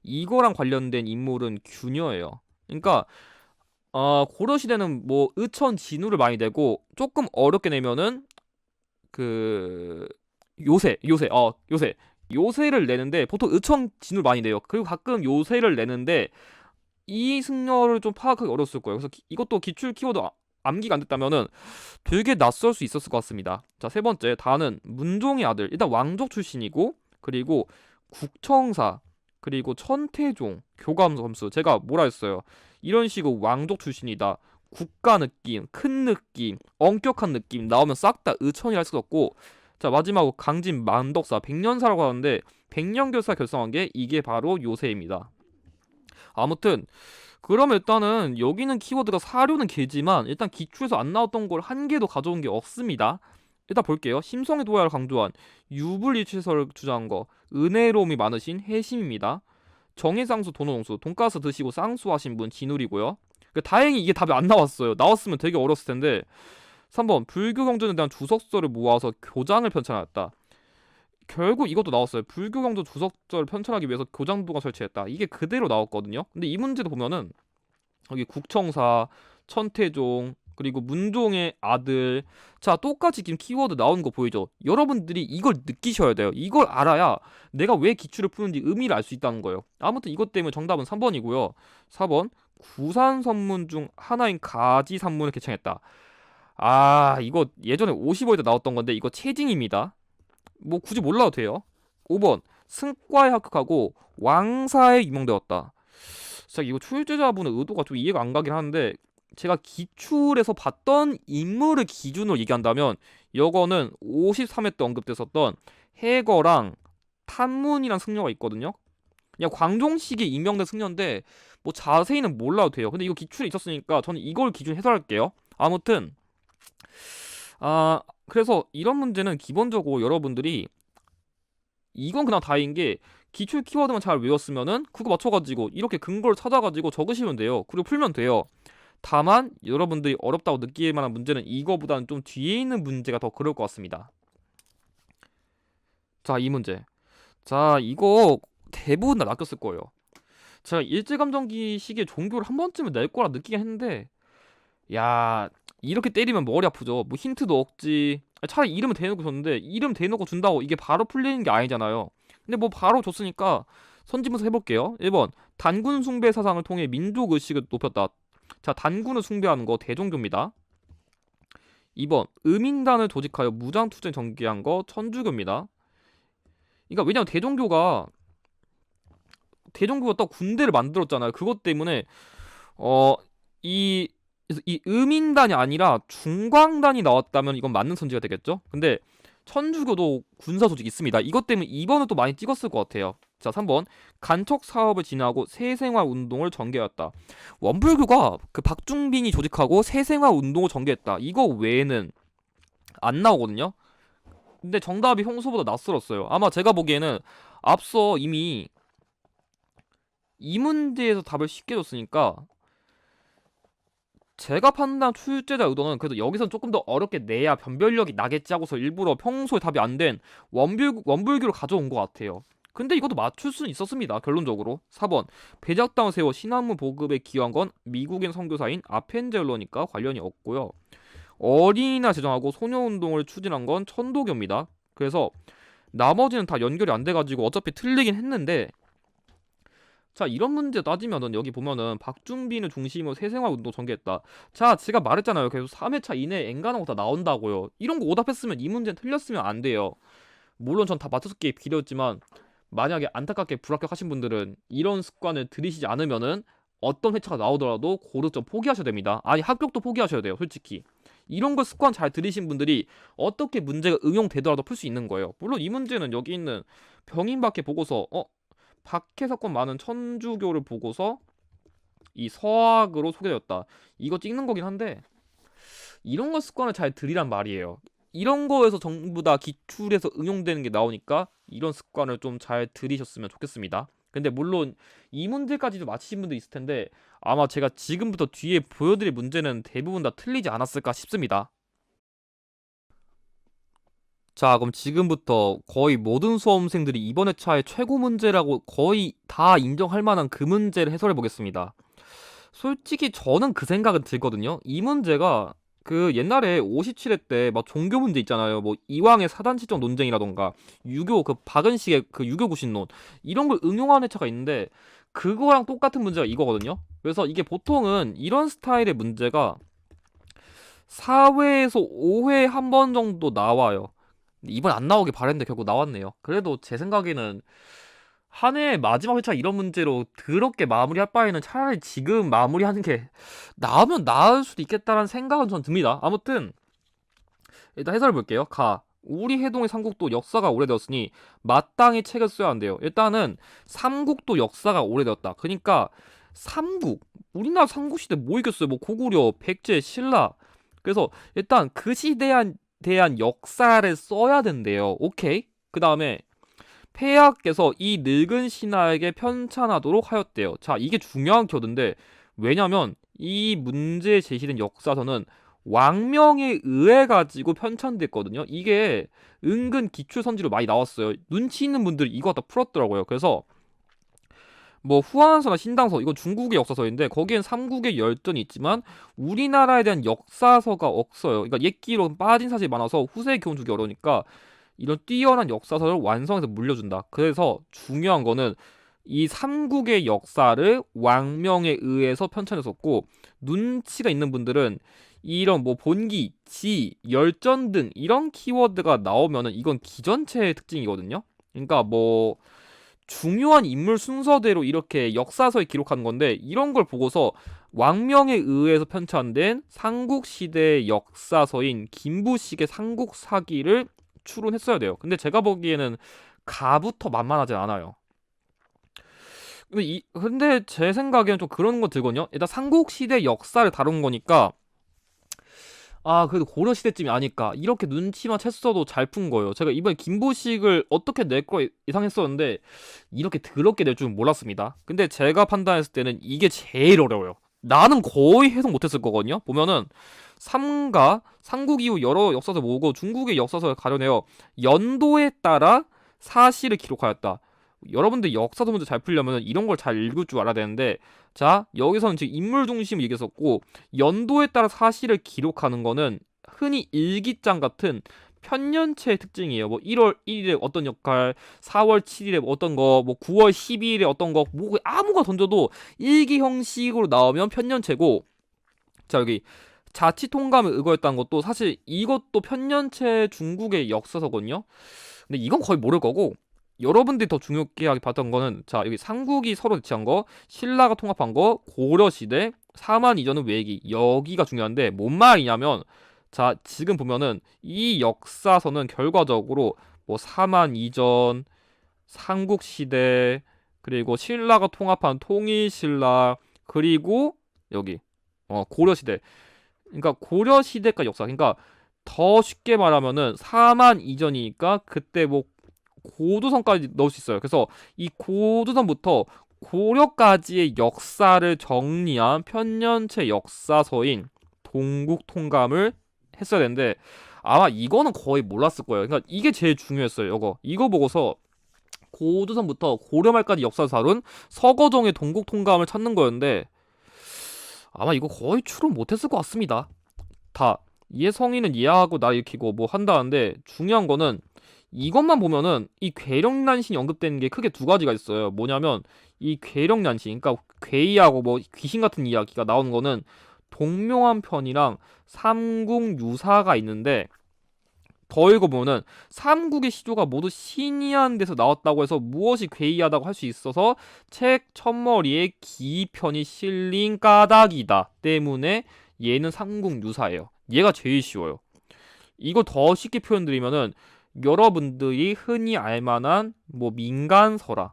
이거랑 관련된 인물은 균여예요. 그러니까 고려시대는 뭐 의천 진우를 많이 내고, 조금 어렵게 내면은 그 요새를 내는데 보통 의천 진우를 많이 내요. 그리고 가끔 요새를 내는데 이 승려를 좀 파악하기 어려웠을 거예요. 그래서 이것도 기출 키워드 암기가 안 됐다면은 되게 낯설 수 있었을 것 같습니다. 자, 세 번째, 다는 문종의 아들. 일단 왕족 출신이고, 그리고 국청사, 그리고 천태종, 교감점수. 제가 뭐라 했어요? 이런 식으로 왕족 출신이다, 국가 느낌, 큰 느낌, 엄격한 느낌 나오면 싹 다 의천이라 할 수가 없고, 자 마지막으로 강진 만덕사, 백년사라고 하는데 백년결사 결성한 게 이게 바로 요새입니다. 아무튼 그러면 일단은 여기는 키워드가 사료는 개지만 일단 기출에서 안 나왔던 걸 한 개도 가져온 게 없습니다. 일단 볼게요. 심성의 도야를 강조한 유불이치설을 주장한 거, 은혜로움이 많으신 해심입니다. 정의상수 도노동수, 돈가스 드시고 쌍수하신 분 진울이고요. 다행히 이게 답이 안 나왔어요. 나왔으면 되게 어려웠을 텐데. 3번, 불교 경전에 대한 주석서를 모아서 교장을 편찬하였다. 결국 이것도 나왔어요. 불교 경전 주석서를 편찬하기 위해서 교장도가 설치했다. 이게 그대로 나왔거든요. 근데 이 문제도 보면은 여기 국청사, 천태종, 그리고 문종의 아들, 자 똑같이 지금 키워드 나오는 거 보이죠? 여러분들이 이걸 느끼셔야 돼요. 이걸 알아야 내가 왜 기출을 푸는지 의미를 알 수 있다는 거예요. 아무튼 이것 때문에 정답은 3번이고요 4번, 구산선문 중 하나인 가지산문을 개창했다. 이거 예전에 55에도 나왔던 건데 이거 체징입니다. 뭐 굳이 몰라도 돼요. 5번, 승과에 합격하고 왕사에 임명되었다. 진짜 이거 출제자분의 의도가 좀 이해가 안 가긴 하는데, 제가 기출에서 봤던 인물을 기준으로 얘기한다면 이거는 53회 때 언급됐었던 해거랑 탐문이란 승려가 있거든요. 그냥 광종시기에 임명된 승려인데 뭐 자세히는 몰라도 돼요. 근데 이거 기출에 있었으니까 저는 이걸 기준 해설할게요. 아무튼 그래서 이런 문제는 기본적으로 여러분들이, 이건 그냥 다행인 게 기출 키워드만 잘 외웠으면은 그거 맞춰가지고 이렇게 근거를 찾아가지고 적으시면 돼요. 그리고 풀면 돼요. 다만 여러분들이 어렵다고 느낄 만한 문제는 이거보다는 좀 뒤에 있는 문제가 더 그럴 것 같습니다. 자, 이 문제. 자, 이거 대부분 다 낚였을 거예요. 제가 일제감정기 시기에 종교를 한 번쯤은 낼 거라 느끼긴 했는데, 야 이렇게 때리면 머리 아프죠. 뭐 힌트도 없지. 차라리 이름을 대놓고 줬는데 이름 대놓고 준다고 이게 바로 풀리는 게 아니잖아요. 근데 뭐 바로 줬으니까 선지문서 해볼게요. 1번, 단군 숭배 사상을 통해 민족 의식을 높였다. 자, 단군을 숭배하는 거 대종교입니다. 2번, 의민단을 조직하여 무장투쟁 전개한 거 천주교입니다. 그러니까 왜냐면 대종교가 딱 군대를 만들었잖아요. 그것 때문에 이 의민단이 아니라 중광단이 나왔다면 이건 맞는 선지가 되겠죠? 근데 천주교도 군사 조직 있습니다. 이것 때문에 2번은 또 많이 찍었을 것 같아요. 자, 3번, 간척 사업을 진행하고 새생활 운동을 전개했다. 원불교가 그 박중빈이 조직하고 새생활 운동을 전개했다. 이거 외에는 안 나오거든요. 근데 정답이 평소보다 낯설었어요. 아마 제가 보기에는 앞서 이미 이 문제에서 답을 쉽게 줬으니까 제가 판단한 출제자 의도는 그래도 여기선 조금 더 어렵게 내야 변별력이 나겠지 하고서 일부러 평소에 답이 안 된 원불교를 가져온 것 같아요. 근데 이것도 맞출 수는 있었습니다. 결론적으로 4번, 배작당을 세워 신한문 보급에 기여한 건 미국인 선교사인 아펜젤러니까 관련이 없고요. 어린이날 제정하고 소녀운동을 추진한 건 천도교입니다. 그래서 나머지는 다 연결이 안 돼가지고 어차피 틀리긴 했는데, 자, 이런 문제 따지면은 여기 보면은 박준빈을 중심으로 세생활 운동 전개했다. 자, 제가 말했잖아요. 계속 3회차 이내에 엔간한 거 다 나온다고요. 이런 거 오답했으면 이 문제는 틀렸으면 안 돼요. 물론 전 다 맞췄기에 비렸지만 만약에 안타깝게 불합격하신 분들은 이런 습관을 들이시지 않으면은 어떤 회차가 나오더라도 고르점 포기하셔야 됩니다. 아니, 합격도 포기하셔야 돼요, 솔직히. 이런 걸 습관 잘 들이신 분들이 어떻게 문제가 응용되더라도 풀 수 있는 거예요. 물론 이 문제는 여기 있는 병인박해 보고서 박해 사건 많은 천주교를 보고서 이 서학으로 소개되었다. 이거 찍는 거긴 한데 이런 거 습관을 잘 들이란 말이에요. 이런 거에서 전부 다 기출에서 응용되는 게 나오니까 이런 습관을 좀 잘 들이셨으면 좋겠습니다. 근데 물론 이 문제까지도 맞히신 분도 있을 텐데 아마 제가 지금부터 뒤에 보여드릴 문제는 대부분 다 틀리지 않았을까 싶습니다. 자, 그럼 지금부터 거의 모든 수험생들이 이번 회차의 최고 문제라고 거의 다 인정할 만한 그 문제를 해설해 보겠습니다. 솔직히 저는 그 생각은 들거든요. 이 문제가 그 옛날에 57회 때 막 종교 문제 있잖아요. 뭐 이왕의 사단칠정 논쟁이라던가 유교 그 박은식의 그 유교 구신론 이런 걸 응용하는 회차가 있는데 그거랑 똑같은 문제가 이거거든요. 그래서 이게 보통은 이런 스타일의 문제가 4회에서 5회 한 번 정도 나와요. 이번 안 나오길 바랬는데 결국 나왔네요. 그래도 제 생각에는 한 해 마지막 회차 이런 문제로 더럽게 마무리할 바에는 차라리 지금 마무리하는 게 나으면 나을 수도 있겠다라는 생각은 전 듭니다. 아무튼 일단 해설해 볼게요. 우리 해동의 삼국도 역사가 오래되었으니 마땅히 책을 써야 한대요. 일단은 삼국도 역사가 오래되었다. 그러니까 삼국 우리나라 삼국시대 뭐 이겼어요? 뭐 고구려, 백제, 신라. 그래서 일단 그 시대에 대한 역사를 써야 된대요. 오케이. 그 다음에 폐하께서 이 늙은 신하에게 편찬하도록 하였대요. 자, 이게 중요한 키워드인데 왜냐면 이 문제에 제시된 역사서는 왕명에 의해 가지고 편찬됐거든요. 이게 은근 기출선지로 많이 나왔어요. 눈치 있는 분들이 이거 다 풀었더라고요. 그래서 뭐 후한서나 신당서 이건 중국의 역사서인데 거기엔 삼국의 열전이 있지만 우리나라에 대한 역사서가 없어요. 그러니까 옛기로 빠진 사실이 많아서 후세에 교훈 주기 어려우니까 이런 뛰어난 역사서를 완성해서 물려준다. 그래서 중요한 거는 이 삼국의 역사를 왕명에 의해서 편찬했었고 눈치가 있는 분들은 이런 뭐 본기, 지, 열전 등 이런 키워드가 나오면은 이건 기전체의 특징이거든요. 그러니까 뭐 중요한 인물 순서대로 이렇게 역사서에 기록하는 건데 이런 걸 보고서 왕명에 의해서 편찬된 삼국시대의 역사서인 김부식의 삼국사기를 추론했어야 돼요. 근데 제가 보기에는 가부터 만만하지 않아요. 근데 제 생각에는 좀 그런 거 들거든요. 일단 삼국시대 역사를 다룬 거니까 그래도 고려시대쯤이 아닐까 이렇게 눈치만 챘어도 잘 푼 거예요. 제가 이번에 김보식을 어떻게 낼 거 예상했었는데 이렇게 더럽게 낼 줄은 몰랐습니다. 근데 제가 판단했을 때는 이게 제일 어려워요. 나는 거의 해석 못했을 거거든요. 보면은 삼국 이후 여러 역사서 모으고 중국의 역사서를 가려내어 연도에 따라 사실을 기록하였다. 여러분들 역사서 문제 잘 풀려면 이런 걸 잘 읽을 줄 알아야 되는데 자, 여기서는 지금 인물 중심을 얘기했었고 연도에 따라 사실을 기록하는 거는 흔히 일기장 같은 편년체의 특징이에요. 뭐 1월 1일에 어떤 역할, 4월 7일에 어떤 거, 뭐 9월 12일에 어떤 거, 뭐 아무거나 던져도 일기 형식으로 나오면 편년체고 자, 여기 자치통감을 의거했다는 것도 사실 이것도 편년체 중국의 역사서거든요. 근데 이건 거의 모를 거고 여러분들이 더 중요하게 봤던 거는 자, 여기 삼국이 서로 대치한 거, 신라가 통합한 거, 고려시대, 사만 이전은 외기 여기가 중요한데 뭔 말이냐면 자, 지금 보면은 이 역사서는 결과적으로 뭐 사만 이전, 삼국시대, 그리고 신라가 통합한 통일신라, 그리고 여기 고려시대. 그러니까 고려시대까지 역사. 그러니까 더 쉽게 말하면은 사만 이전이니까 그때 뭐 고조선까지 넣을 수 있어요. 그래서 이 고조선부터 고려까지의 역사를 정리한 편년체 역사서인 동국통감을 했어야 되는데 아마 이거는 거의 몰랐을 거예요. 그러니까 이게 제일 중요했어요. 이거 보고서 고조선부터 고려 말까지 역사를 다룬 서거정의 동국통감을 찾는 거였는데 아마 이거 거의 추론 못했을 것 같습니다. 다 얘 성인은 이해하고 나 익히고 뭐 한다는데 중요한 거는 이것만 보면은 이 괴력난신이 언급되는 게 크게 두 가지가 있어요. 뭐냐면 이 괴력난신, 그러니까 괴이하고 뭐 귀신 같은 이야기가 나오는 거는 동묘한 편이랑 삼국유사가 있는데, 더 읽어보면은 삼국의 시조가 모두 신이한 데서 나왔다고 해서 무엇이 괴이하다고 할 수 있어서 책 첫머리에 기편이 실린 까닭이다 때문에 얘는 삼국유사예요. 얘가 제일 쉬워요. 이거 더 쉽게 표현드리면은 여러분들이 흔히 알만한 뭐 민간설화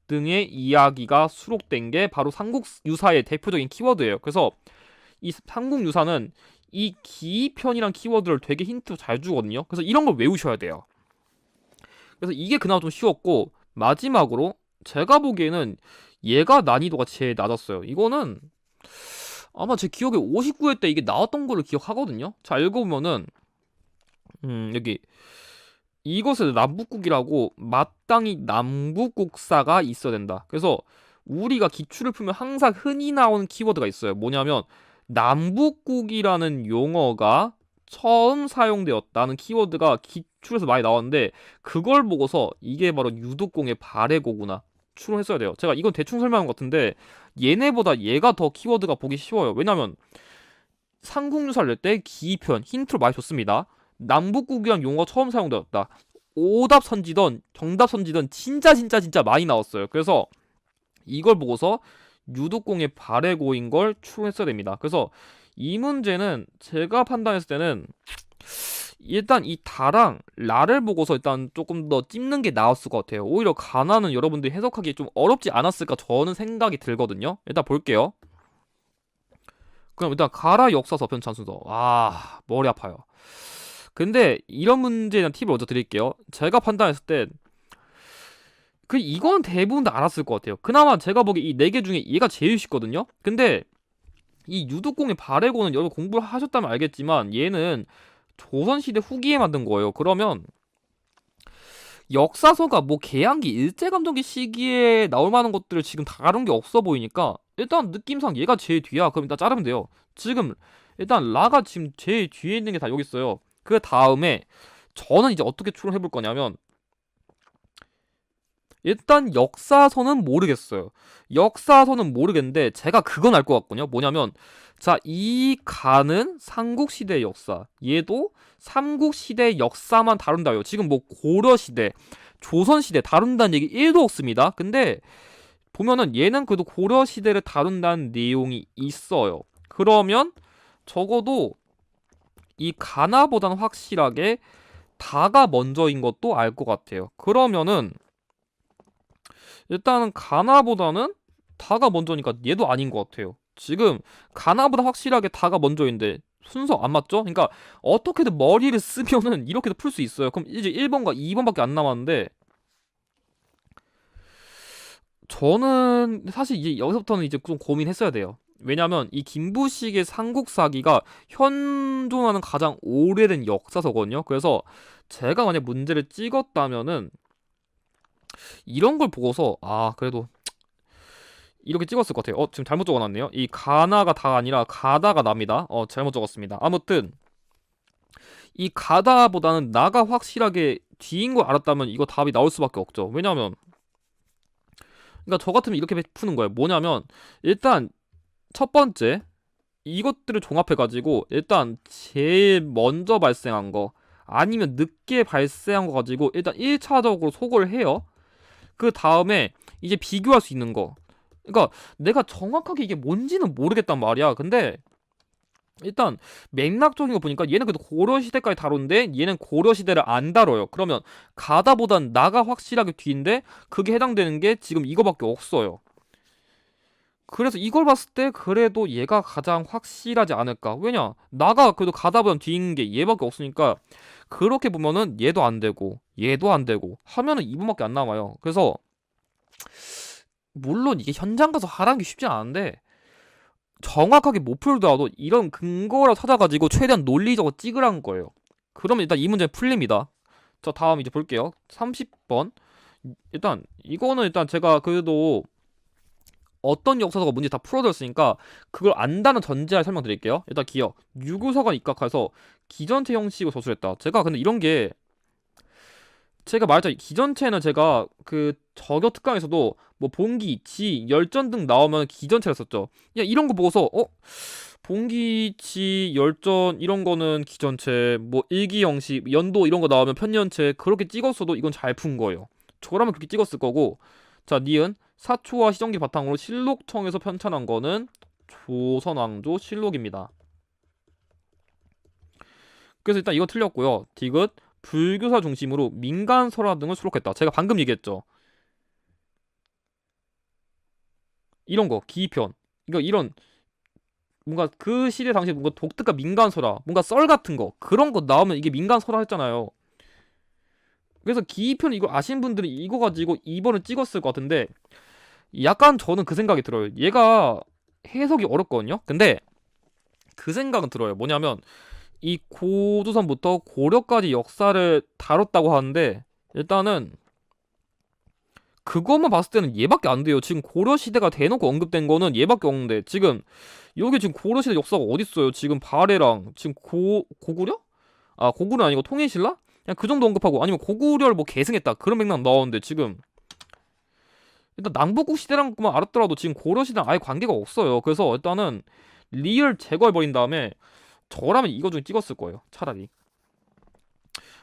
등의 이야기가 수록된 게 바로 삼국유사의 대표적인 키워드예요. 그래서 이 삼국유사는 이 기편이란 키워드를 되게 힌트 잘 주거든요. 그래서 이런 걸 외우셔야 돼요. 그래서 이게 그나마 좀 쉬웠고, 마지막으로 제가 보기에는 얘가 난이도가 제일 낮았어요. 이거는 아마 제 기억에 59회 때 이게 나왔던 걸로 기억하거든요. 자, 읽어보면은 여기 이것을 남북국이라고 마땅히 남북국사가 있어야 된다. 그래서 우리가 기출을 풀면 항상 흔히 나오는 키워드가 있어요. 뭐냐면 남북국이라는 용어가 처음 사용되었다는 키워드가 기출에서 많이 나왔는데, 그걸 보고서 이게 바로 유독공의 발해고구나 추론했어야 돼요. 제가 이건 대충 설명한 것 같은데 얘네보다 얘가 더 키워드가 보기 쉬워요. 왜냐면 삼국유사를 낼 때 기편 힌트로 많이 줬습니다. 남북국이란 용어가 처음 사용되었다. 오답 선지던 정답 선지던 진짜 많이 나왔어요. 그래서 이걸 보고서 유독공의 발해고인 걸 추론했어야 됩니다. 그래서 이 문제는 제가 판단했을 때는 일단 이 다랑 라를 보고서 일단 조금 더 찝는 게 나았을 것 같아요. 오히려 가나는 여러분들이 해석하기 좀 어렵지 않았을까 저는 생각이 들거든요. 일단 볼게요. 그럼 일단 가라 역사서 편찬순서. 머리 아파요. 근데 이런 문제에 대한 팁을 먼저 드릴게요. 제가 판단했을 때 이건 대부분 다 알았을 것 같아요. 그나마 제가 보기 이 네 개 중에 얘가 제일 쉽거든요. 근데 이 유독공의 발해고는 여러분 공부를 하셨다면 알겠지만 얘는 조선시대 후기에 만든 거예요. 그러면 역사서가 뭐 개항기 일제감정기 시기에 나올 만한 것들을 지금 다룬 게 없어 보이니까 일단 느낌상 얘가 제일 뒤야. 그럼 일단 자르면 돼요. 지금 일단 라가 지금 제일 뒤에 있는 게 다 여기 있어요. 그 다음에 저는 이제 어떻게 추론해 볼 거냐면, 일단 역사서는 모르겠어요. 역사서는 모르겠는데 제가 그건 알 것 같거든요. 뭐냐면 자, 이 가는 삼국시대 역사, 얘도 삼국시대 역사만 다룬다요. 지금 뭐 고려시대, 조선시대 다룬다는 얘기 1도 없습니다. 근데 보면은 얘는 그래도 고려시대를 다룬다는 내용이 있어요. 그러면 적어도 이 가나보다는 확실하게 다가 먼저인 것도 알 것 같아요. 그러면은 일단은 가나보다는 다가 먼저니까 얘도 아닌 것 같아요. 지금 가나보다 확실하게 다가 먼저인데 순서 안 맞죠? 그러니까 어떻게든 머리를 쓰면은 이렇게도 풀 수 있어요. 그럼 이제 1번과 2번밖에 안 남았는데, 저는 사실 이제 여기서부터는 이제 좀 고민했어야 돼요. 왜냐면 이 김부식의 삼국사기가 현존하는 가장 오래된 역사서거든요. 그래서 제가 만약 문제를 찍었다면은 이런 걸 보고서 그래도 이렇게 찍었을 것 같아요. 지금 잘못 적어놨네요. 이 가나가 다가 아니라 가다가 납니다. 잘못 적었습니다. 아무튼 이 가다보다는 나가 확실하게 뒤인 걸 알았다면 이거 답이 나올 수밖에 없죠. 왜냐면 그러니까 저 같으면 이렇게 푸는 거예요. 뭐냐면 일단 첫 번째 이것들을 종합해가지고 일단 제일 먼저 발생한 거 아니면 늦게 발생한 거 가지고 일단 1차적으로 소거를 해요. 그 다음에 이제 비교할 수 있는 거. 그러니까 내가 정확하게 이게 뭔지는 모르겠단 말이야. 근데 일단 맥락적인 거 보니까 얘는 그래도 고려시대까지 다루는데 얘는 고려시대를 안 다뤄요. 그러면 가다보단 나가 확실하게 뒤인데 그게 해당되는 게 지금 이거밖에 없어요. 그래서 이걸 봤을 때 그래도 얘가 가장 확실하지 않을까. 왜냐, 나가 그래도 가다보단 뒤인 게 얘밖에 없으니까 그렇게 보면은 얘도 안 되고 얘도 안 되고 하면은 2분밖에 안 남아요. 그래서 물론 이게 현장 가서 하라는 게 쉽지 않은데 정확하게 못 풀더라도 이런 근거라 찾아가지고 최대한 논리적으로 찍으라는 거예요. 그러면 일단 이 문제는 풀립니다. 자, 다음 이제 볼게요. 30번. 일단 이거는 일단 제가 그래도 어떤 역사서가 문제 다 풀어드렸으니까 그걸 안다는 전제하에 설명드릴게요. 일단 기억. 유구서관 입각해서 기전체 형식으로 저술했다. 제가 근데 이런 게 제가 말했죠. 기전체는 제가 그 저격 특강에서도 뭐 봉기, 지, 열전 등 나오면 기전체를 썼죠. 야, 이런 거 보고서 봉기, 지, 열전 이런 거는 기전체, 뭐 일기영시, 연도 이런 거 나오면 편년체 그렇게 찍었어도 이건 잘 푼 거예요. 저라면 그렇게 찍었을 거고. 자, 니은 사초와 시정기 바탕으로 실록청에서 편찬한 거는 조선왕조 실록입니다. 그래서 일단 이거 틀렸고요. 디귿 불교사 중심으로 민간 설화 등을 수록했다. 제가 방금 얘기했죠. 이런 거 기편. 그러니까 이런 뭔가 그 시대 당시에 뭔가 독특한 민간 설화, 뭔가 썰 같은 거 그런 거 나오면 이게 민간 설화 했잖아요. 그래서 기편 이거 아신 분들은 이거 가지고 2번을 찍었을 것 같은데 약간 저는 그 생각이 들어요. 얘가 해석이 어렵거든요. 근데 그 생각은 들어요. 뭐냐면 이 고조선부터 고려까지 역사를 다뤘다고 하는데 일단은 그것만 봤을 때는 얘밖에 안 돼요. 지금 고려시대가 대놓고 언급된 거는 얘밖에 없는데 지금 여기 지금 고려시대 역사가 어딨어요. 지금 발해랑 지금 고구려? 아, 고구려 아니고 통일신라? 그냥 그 정도 언급하고 아니면 고구려를 뭐 계승했다 그런 맥락 나오는데 지금 일단 남북국 시대랑만 알았더라도 지금 고려시대랑 아예 관계가 없어요. 그래서 일단은 리얼 제거해버린 다음에 저라면 이거 좀 찍었을 거예요. 차라리.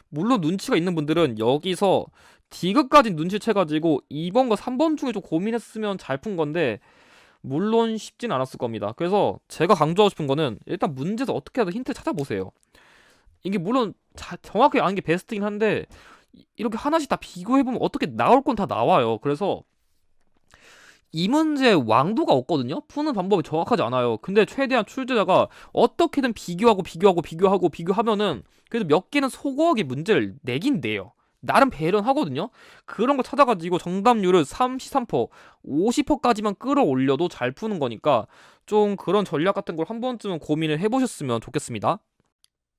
물론 눈치가 있는 분들은 여기서 디귿까지 눈치채가지고 2번과 3번 중에 좀 고민했으면 잘 푼 건데 물론 쉽진 않았을 겁니다. 그래서 제가 강조하고 싶은 거는 일단 문제에서 어떻게든 힌트 찾아보세요. 이게 물론 정확하게 아는 게 베스트긴 한데 이렇게 하나씩 다 비교해보면 어떻게 나올 건 다 나와요. 그래서 이 문제 왕도가 없거든요. 푸는 방법이 정확하지 않아요. 근데 최대한 출제자가 어떻게든 비교하면은 그래도 몇 개는 소거하게 문제를 내긴 내요. 나름 배련하거든요. 그런 거 찾아가지고 정답률을 33%, 50%까지만 끌어올려도 잘 푸는 거니까 좀 그런 전략 같은 걸 한 번쯤은 고민을 해보셨으면 좋겠습니다.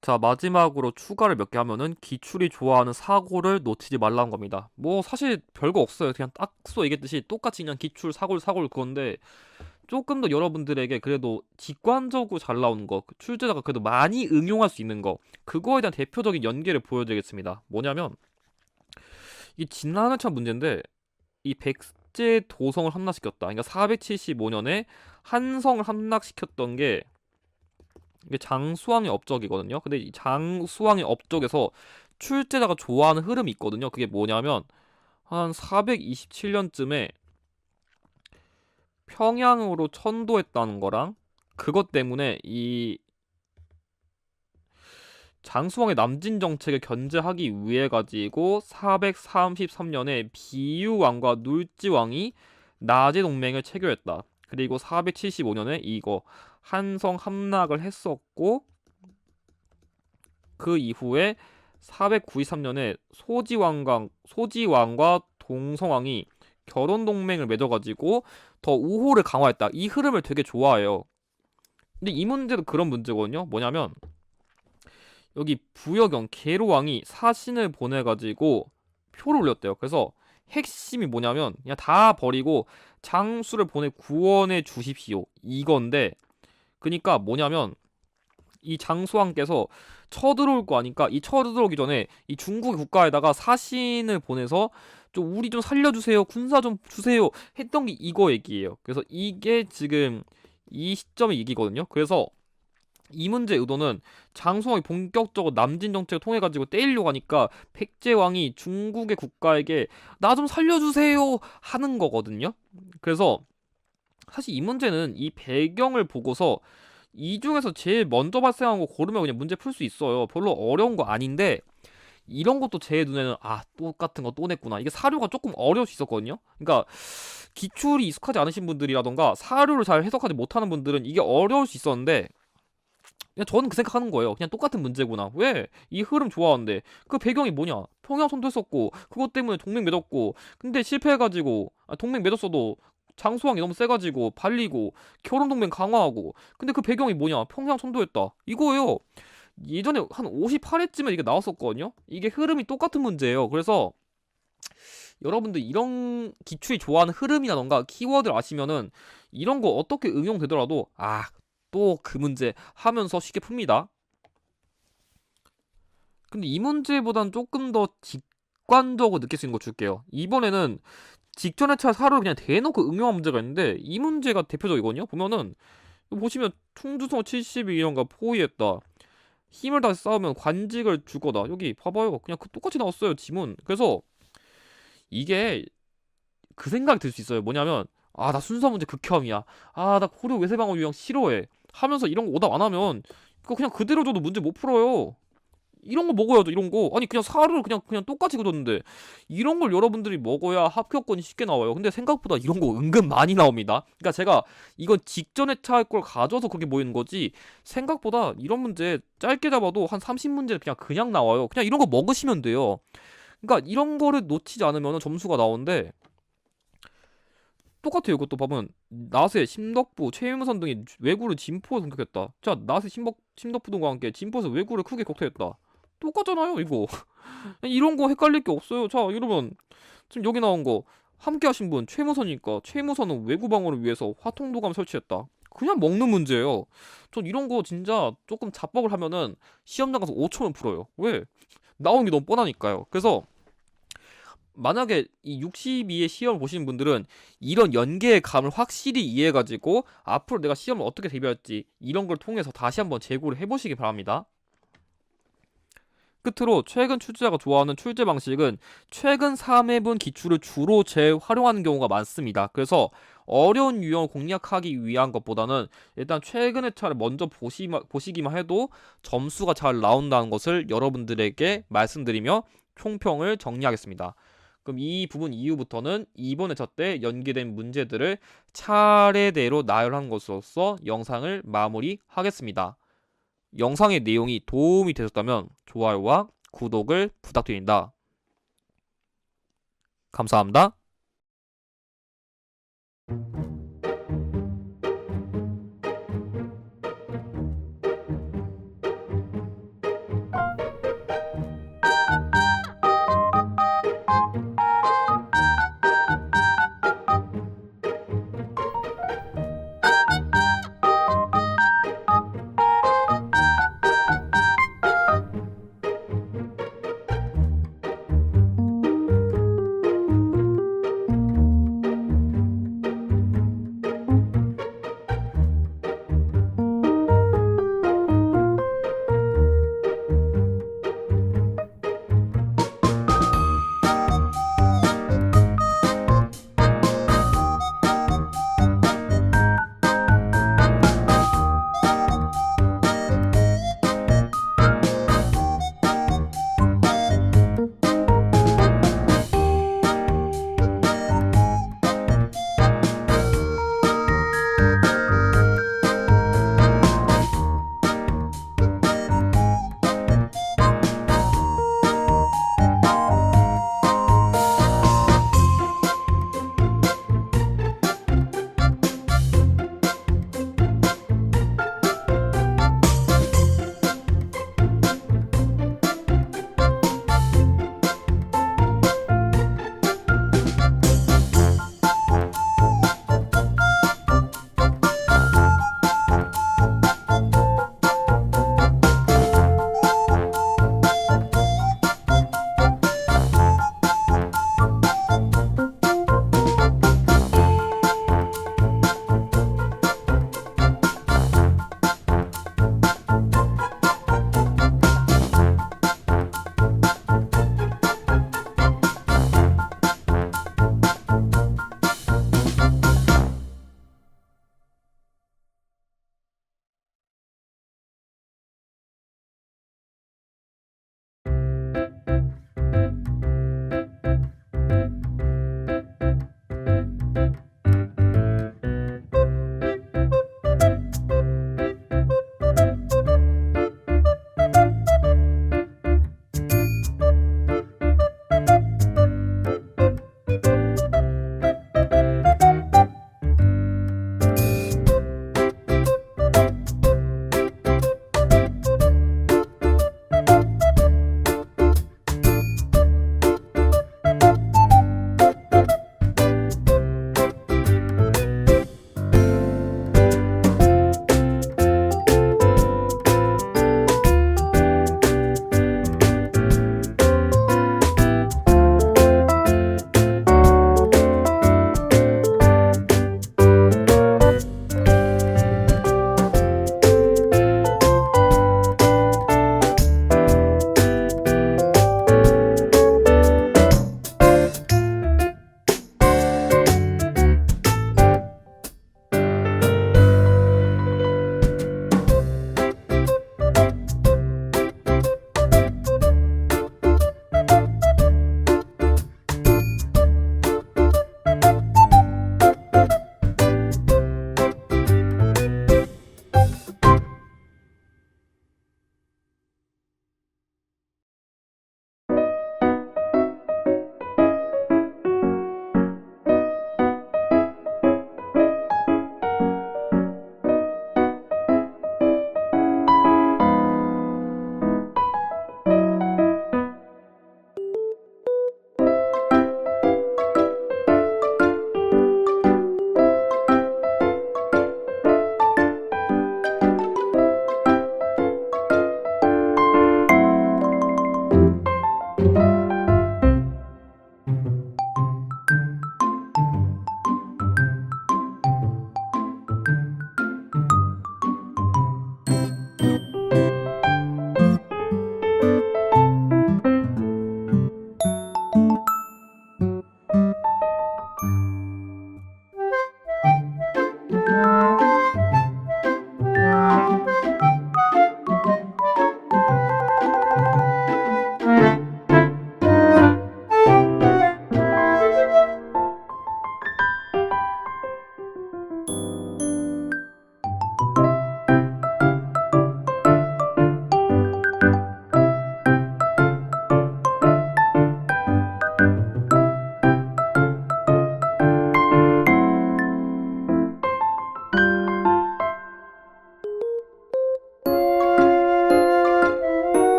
자, 마지막으로 추가를 몇 개 하면은 기출이 좋아하는 사고를 놓치지 말라는 겁니다. 뭐 사실 별거 없어요. 그냥 딱서 얘기했듯이 똑같이 그냥 기출 사골 그건데 조금 더 여러분들에게 그래도 직관적으로 잘 나오는 거, 출제자가 그래도 많이 응용할 수 있는 거, 그거에 대한 대표적인 연계를 보여드리겠습니다. 뭐냐면 이 진라는 참 문제인데 이 백제 도성을 함락시켰다. 그러니까 475년에 한성을 함락시켰던 게 이게 장수왕의 업적이거든요. 근데 이 장수왕의 업적에서 출제자가 좋아하는 흐름이 있거든요. 그게 뭐냐면 한 427년쯤에 평양으로 천도했다는 거랑 그것 때문에 이 장수왕의 남진 정책을 견제하기 위해 가지고 433년에 비유왕과 눌지왕이 나제 동맹을 체결했다. 그리고 475년에 이거 한성 함락을 했었고 그 이후에 493년에 소지왕과 동성왕이 결혼 동맹을 맺어가지고 더 우호를 강화했다. 이 흐름을 되게 좋아해요. 근데 이 문제도 그런 문제거든요. 뭐냐면 여기 부여경 계로왕이 사신을 보내가지고 표를 올렸대요. 그래서 핵심이 뭐냐면 그냥 다 버리고 장수를 보내 구원해 주십시오. 이건데 그니까 뭐냐면 이 장수왕께서 쳐들어올 거 아니까 이 쳐들어오기 전에 이 중국의 국가에다가 사신을 보내서 좀 우리 좀 살려주세요, 군사 좀 주세요 했던 게 이거 얘기예요. 그래서 이게 지금 이 시점의 얘기거든요. 그래서 이 문제의 의도는 장수왕이 본격적으로 남진 정책을 통해 가지고 때리려고 하니까 백제왕이 중국의 국가에게 나 좀 살려주세요 하는 거거든요. 그래서 사실 이 문제는 이 배경을 보고서 이 중에서 제일 먼저 발생한 거 고르면 그냥 문제 풀 수 있어요. 별로 어려운 거 아닌데 이런 것도 제 눈에는 똑같은 거 또 냈구나. 이게 사료가 조금 어려울 수 있었거든요. 그러니까 기출이 익숙하지 않으신 분들이라던가 사료를 잘 해석하지 못하는 분들은 이게 어려울 수 있었는데 그냥 저는 그 생각하는 거예요. 그냥 똑같은 문제구나. 왜? 이 흐름 좋아하는데 그 배경이 뭐냐? 평양 선도했었고 그것 때문에 동맹 맺었고 근데 실패해가지고 동맹 맺었어도 장수왕이 너무 세가지고 발리고 결혼 동맹 강화하고 근데 그 배경이 뭐냐? 평양 선도했다. 이거예요. 예전에 한 58회쯤에 이게 나왔었거든요. 이게 흐름이 똑같은 문제예요. 그래서 여러분들 이런 기출이 좋아하는 흐름이라던가 키워드를 아시면은 이런 거 어떻게 응용되더라도 또 그 문제 하면서 쉽게 풉니다. 근데 이 문제보단 조금 더 직관적으로 느낄 수 있는 거 줄게요. 이번에는 직전의 차 사료를 그냥 대놓고 응용한 문제가 있는데 이 문제가 대표적이거든요. 보면은 보시면 충주성 72년과 포위했다. 힘을 다해 싸우면 관직을 줄 거다. 여기 봐봐요. 그냥 똑같이 나왔어요. 지문. 그래서 이게 그 생각이 들 수 있어요. 뭐냐면 아 나 순서 문제 극혐이야. 아 나 고려 외세방어 유형 싫어해. 하면서 이런 거 오답 안 하면 그거 그냥 그대로 줘도 문제 못 풀어요. 이런 거 먹어야죠. 이런 거. 아니 그냥 사료를 그냥 똑같이 그렸는데 이런 걸 여러분들이 먹어야 합격권이 쉽게 나와요. 근데 생각보다 이런 거 은근 많이 나옵니다. 그러니까 제가 이건 직전에 차일 걸 가져와서 그렇게 보이는 거지 생각보다 이런 문제 짧게 잡아도 한 30문제 그냥 나와요. 그냥 이런 거 먹으시면 돼요. 그러니까 이런 거를 놓치지 않으면 점수가 나오는데 똑같아요. 이것도 보면 나세, 심덕부, 최유무선 등이 왜구를 진포에 공격했다. 자, 나세, 심덕부 등과 함께 진포에서 왜구를 크게 격퇴했다. 똑같잖아요, 이거. 이런 거 헷갈릴 게 없어요. 자, 여러분 지금 여기 나온 거 함께 하신 분 최무선이니까 최무선은 왜구 방어를 위해서 화통도감 설치했다. 그냥 먹는 문제예요. 전 이런 거 진짜 조금 자뻑을 하면은 시험장 가서 5초면 풀어요. 왜? 나오는 게 너무 뻔하니까요. 그래서 만약에 이 62의 시험을 보시는 분들은 이런 연계의 감을 확실히 이해해가지고 앞으로 내가 시험을 어떻게 대비할지 이런 걸 통해서 다시 한번 재고를 해보시기 바랍니다. 끝으로 최근 출제자가 좋아하는 출제 방식은 최근 3회분 기출을 주로 재활용하는 경우가 많습니다. 그래서 어려운 유형을 공략하기 위한 것보다는 일단 최근의 차를 먼저 보시기만 해도 점수가 잘 나온다는 것을 여러분들에게 말씀드리며 총평을 정리하겠습니다. 그럼 이 부분 이후부터는 이번 회차 때 연계된 문제들을 차례대로 나열한 것으로서 영상을 마무리하겠습니다. 영상의 내용이 도움이 되셨다면 좋아요와 구독을 부탁드립니다. 감사합니다.